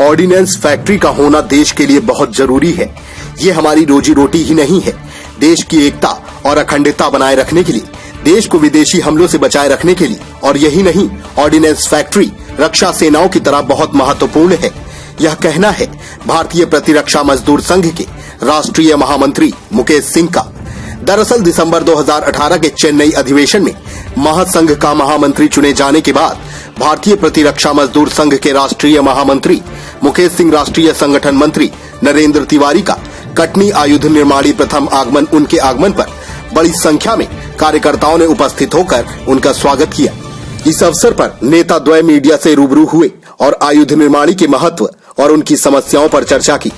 Ordnance factory का होना देश के लिए बहुत जरूरी है। ये हमारी रोजी रोटी ही नहीं है, देश की एकता और अखंडता बनाए रखने के लिए, देश को विदेशी हमलों से बचाए रखने के लिए। और यही नहीं, ऑर्डिनेंस फैक्ट्री रक्षा सेनाओं की तरह बहुत महत्वपूर्ण है। यह कहना है भारतीय प्रतिरक्षा मजदूर संघ के राष्ट्रीय महामंत्री मुकेश सिंह का। दरअसल दिसंबर 2018 के चेन्नई अधिवेशन में महासंघ का महामंत्री चुने जाने के बाद भारतीय प्रतिरक्षा मजदूर संघ के राष्ट्रीय महामंत्री मुकेश सिंह, राष्ट्रीय संगठन मंत्री नरेंद्र तिवारी का कटनी आयुध निर्माणी प्रथम आगमन, उनके आगमन पर बड़ी संख्या में कार्यकर्ताओं ने उपस्थित होकर उनका स्वागत किया। इस अवसर पर नेता द्वय मीडिया से रूबरू हुए और आयुध निर्माणी के महत्व और उनकी समस्याओं पर चर्चा की।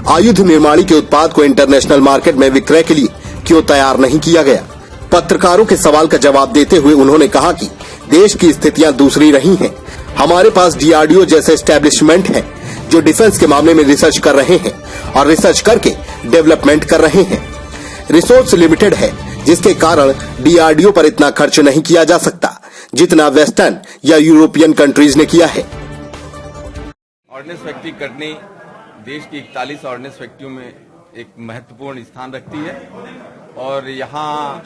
आयुध निर्माणी के उत्पाद को इंटरनेशनल मार्केट में विक्रय के लिए क्यों तैयार नहीं किया गया? पत्रकारों के सवाल का जवाब देते हुए उन्होंने कहा कि देश की स्थितियां दूसरी रही हैं। हमारे पास डीआरडीओ जैसे एस्टेब्लिशमेंट हैं जो डिफेंस के मामले में रिसर्च कर रहे हैं और रिसर्च करके डेवलपमेंट कर रहे हैं। रिसोर्स लिमिटेड है, जिसके कारण डीआरडीओ पर इतना खर्च नहीं किया जा सकता जितना वेस्टर्न या यूरोपियन कंट्रीज ने किया है। ऑर्डिनेंस फैक्ट्री कटनी देश की 41 ऑर्डिनेंस फैक्ट्रियों में एक महत्वपूर्ण स्थान रखती है और यहाँ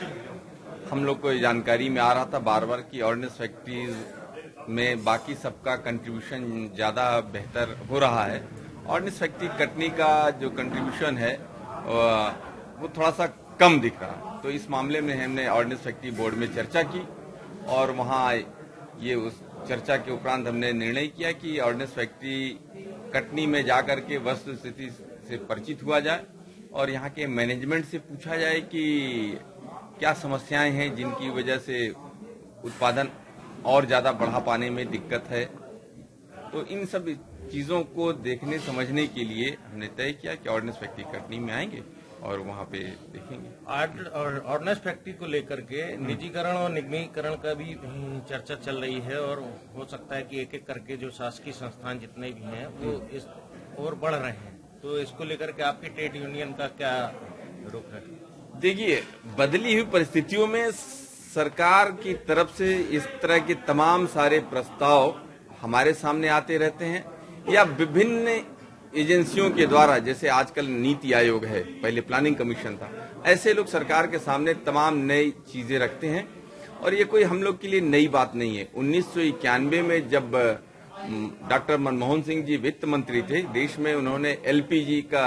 हम लोग को जानकारी में आ रहा था बार बार कि ऑर्डिनेंस फैक्ट्रीज में बाकी सबका कंट्रीब्यूशन ज़्यादा बेहतर हो रहा है। ऑर्डिनेंस फैक्ट्री कटनी का जो कंट्रीब्यूशन है वो थोड़ा सा कम दिख रहा। तो इस मामले में हमने ऑर्डिनेंस फैक्ट्री बोर्ड में चर्चा की और वहाँ ये उस चर्चा के उपरांत हमने निर्णय किया कि ऑर्डिनेंस फैक्ट्री कटनी में जाकर के वस्तु स्थिति से परिचित हुआ जाए और यहाँ के मैनेजमेंट से पूछा जाए कि क्या समस्याएं हैं जिनकी वजह से उत्पादन और ज़्यादा बढ़ा पाने में दिक्कत है। तो इन सब चीज़ों को देखने समझने के लिए हमने तय किया कि ऑर्डिनेंस फैक्ट्री कटनी में आएंगे और वहाँ पे देखेंगे। ऑर्डिनेंस फैक्ट्री को लेकर के निजीकरण और निगमीकरण का भी चर्चा चल रही है और हो सकता है कि एक एक करके जो शासकीय संस्थान जितने भी हैं वो इस और बढ़ रहे हैं। तो इसको लेकर के आपके ट्रेड यूनियन का क्या रुख है? देखिए, बदली हुई परिस्थितियों में सरकार की तरफ से इस तरह के तमाम सारे प्रस्ताव हमारे सामने आते रहते हैं या विभिन्न एजेंसियों के द्वारा, जैसे आजकल नीति आयोग है, पहले प्लानिंग कमीशन था, ऐसे लोग सरकार के सामने तमाम नई चीजें रखते हैं और ये कोई हम लोग के लिए नई बात नहीं है। 1991 में जब डॉक्टर मनमोहन सिंह जी वित्त मंत्री थे, देश में उन्होंने एलपीजी का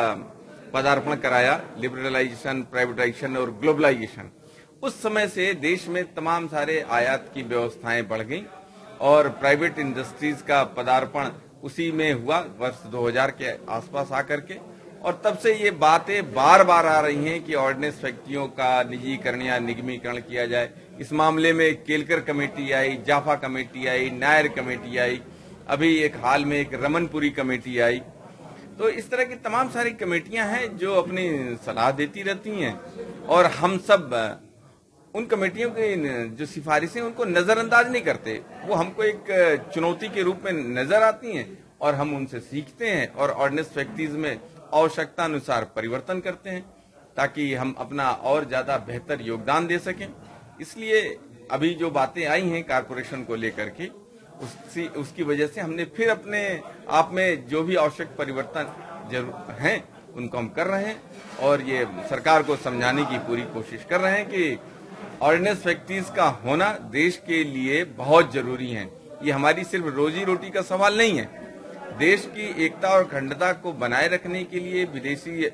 पदार्पण कराया, लिबरलाइजेशन, प्राइवेटाइजेशन और ग्लोबलाइजेशन। उस समय से देश में तमाम सारे आयात की व्यवस्थाएं बढ़ गई और प्राइवेट इंडस्ट्रीज का पदार्पण उसी में हुआ वर्ष 2000 के आसपास आकर के। और तब से ये बातें बार बार आ रही हैं कि ऑर्डिनेंस फैक्ट्रियों का निजीकरण या निगमीकरण किया जाए। इस मामले में केलकर कमेटी आई, जाफा कमेटी आई, नायर कमेटी आई, अभी एक हाल में एक रमनपुरी कमेटी आई। तो इस तरह की तमाम सारी कमेटियां हैं जो अपनी सलाह देती रहती हैं और हम सब उन कमेटियों की जो सिफारिशें उनको नजरअंदाज नहीं करते। वो हमको एक चुनौती के रूप में नजर आती हैं और हम उनसे सीखते हैं और ऑर्डिनेंस फैक्ट्रीज में आवश्यकता अनुसार परिवर्तन करते हैं ताकि हम अपना और ज्यादा बेहतर योगदान दे सकें। इसलिए अभी जो बातें आई हैं कारपोरेशन को लेकर के, उसकी वजह से हमने फिर अपने आप में जो भी आवश्यक परिवर्तन जरूर हैं उनको हम कर रहे हैं और ये सरकार को समझाने की पूरी कोशिश कर रहे हैं कि ऑर्डिनेंस फैक्ट्रीज का होना देश के लिए बहुत जरूरी है। ये हमारी सिर्फ रोजी रोटी का सवाल नहीं है, देश की एकता और अखंडता को बनाए रखने के लिए, विदेशी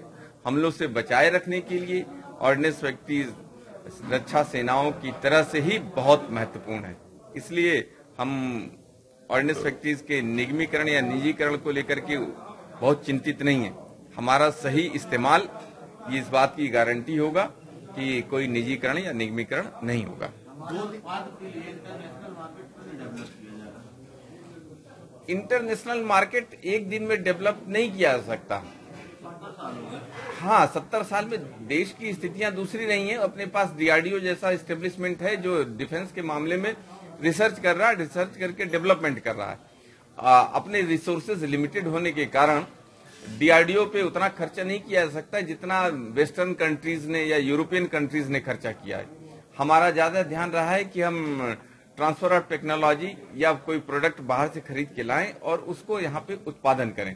हमलों से बचाए रखने के लिए ऑर्डिनेंस फैक्ट्रीज रक्षा सेनाओं की तरह से ही बहुत महत्वपूर्ण है। इसलिए हम ऑर्डिनेंस फैक्ट्रीज के निगमीकरण या निजीकरण को लेकर के बहुत चिंतित नहीं है। हमारा सही इस्तेमाल ये इस बात की गारंटी होगा कि कोई निजीकरण या निगमीकरण नहीं होगा। इंटरनेशनल मार्केट एक दिन में डेवलप नहीं किया जा सकता। हाँ, 70 साल में देश की स्थितियां दूसरी रही हैं। अपने पास डीआरडीओ जैसा एस्टेब्लिशमेंट है जो डिफेंस के मामले में रिसर्च कर रहा है, रिसर्च करके डेवलपमेंट कर रहा है। अपने रिसोर्सेज लिमिटेड होने के कारण डीआरडीओ पे उतना खर्चा नहीं किया जा सकता जितना वेस्टर्न कंट्रीज ने या यूरोपियन कंट्रीज ने खर्चा किया है। हमारा ज्यादा ध्यान रहा है कि हम ट्रांसफर ऑफ टेक्नोलॉजी या कोई प्रोडक्ट बाहर से खरीद के लाएं और उसको यहाँ पे उत्पादन करें।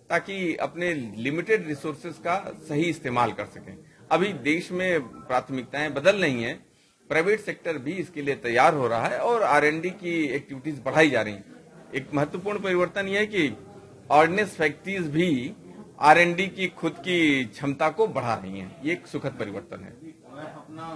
ताकि अपने लिमिटेड रिसोर्सेज का सही इस्तेमाल कर सकें। अभी देश में प्राथमिकताएं बदल रही हैं, प्राइवेट सेक्टर भी इसके लिए तैयार हो रहा है और R&D की एक्टिविटीज बढ़ाई जा रही हैं। एक महत्वपूर्ण परिवर्तन यह है कि ऑर्डिनेंस फैक्ट्रीज भी R&D की खुद की क्षमता को बढ़ा रही हैं। ये एक सुखद परिवर्तन है। अपना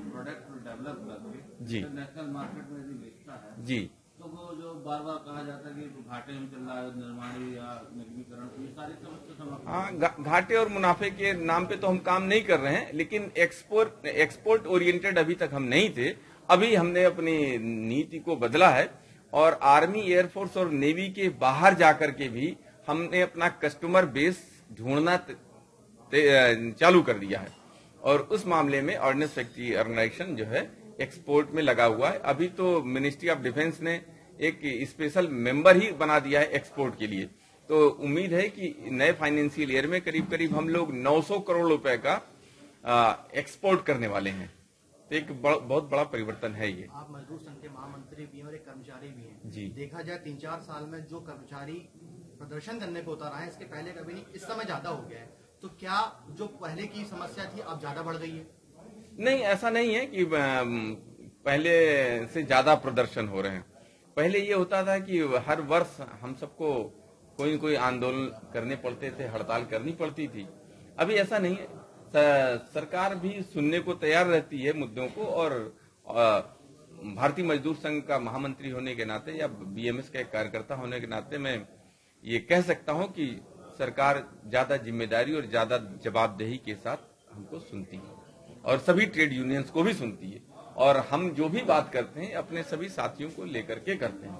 प्रोडक्ट डेवलप करके जी इंटरनेशनल मार्केट में भी बेचता है जी, तो वो जो बार बार कहा जाता है कि घाटे में चल रहा है निर्माण या निगमीकरण, तो ये सारी समस्या समाप्त। हाँ, घाटे और मुनाफे के नाम पे तो हम काम नहीं कर रहे हैं, लेकिन एक्सपोर्ट ओरिएंटेड अभी तक हम नहीं थे। अभी हमने अपनी नीति को बदला है और आर्मी, एयरफोर्स और नेवी के बाहर जाकर के भी हमने अपना कस्टमर बेस ढूंढना चालू कर दिया है और उस मामले में ऑर्डिनेंस फैक्ट्री ऑर्गेनाइजेशन जो है एक्सपोर्ट में लगा हुआ है। अभी तो मिनिस्ट्री ऑफ डिफेंस ने एक स्पेशल मेंबर ही बना दिया है एक्सपोर्ट के लिए। तो उम्मीद है कि नए फाइनेंशियल ईयर में करीब करीब हम लोग 900 करोड़ रुपए का एक्सपोर्ट करने वाले हैं। तो एक बहुत बड़ा परिवर्तन है ये। आप मजदूर संघ के महामंत्री भी हैं और एक कर्मचारी भी हैं जी। देखा जाए 3-4 साल में जो कर्मचारी प्रदर्शन करने को उतर आए इसके पहले कभी नहीं, इस समय ज्यादा हो गया है। तो क्या जो पहले की समस्या थी अब ज्यादा बढ़ गई है? नहीं, ऐसा नहीं है कि पहले से ज्यादा प्रदर्शन हो रहे हैं। पहले ये होता था कि हर वर्ष हम सबको कोई न कोई आंदोलन करने पड़ते थे, हड़ताल करनी पड़ती थी। अभी ऐसा नहीं है। सरकार भी सुनने को तैयार रहती है मुद्दों को और भारतीय मजदूर संघ का महामंत्री होने के नाते या BMS का एक कार्यकर्ता होने के नाते मैं ये कह सकता हूं कि सरकार ज्यादा जिम्मेदारी और ज्यादा जवाबदेही के साथ हमको सुनती है और सभी ट्रेड यूनियंस को भी सुनती है और हम जो भी बात करते हैं अपने सभी साथियों को लेकर के करते हैं।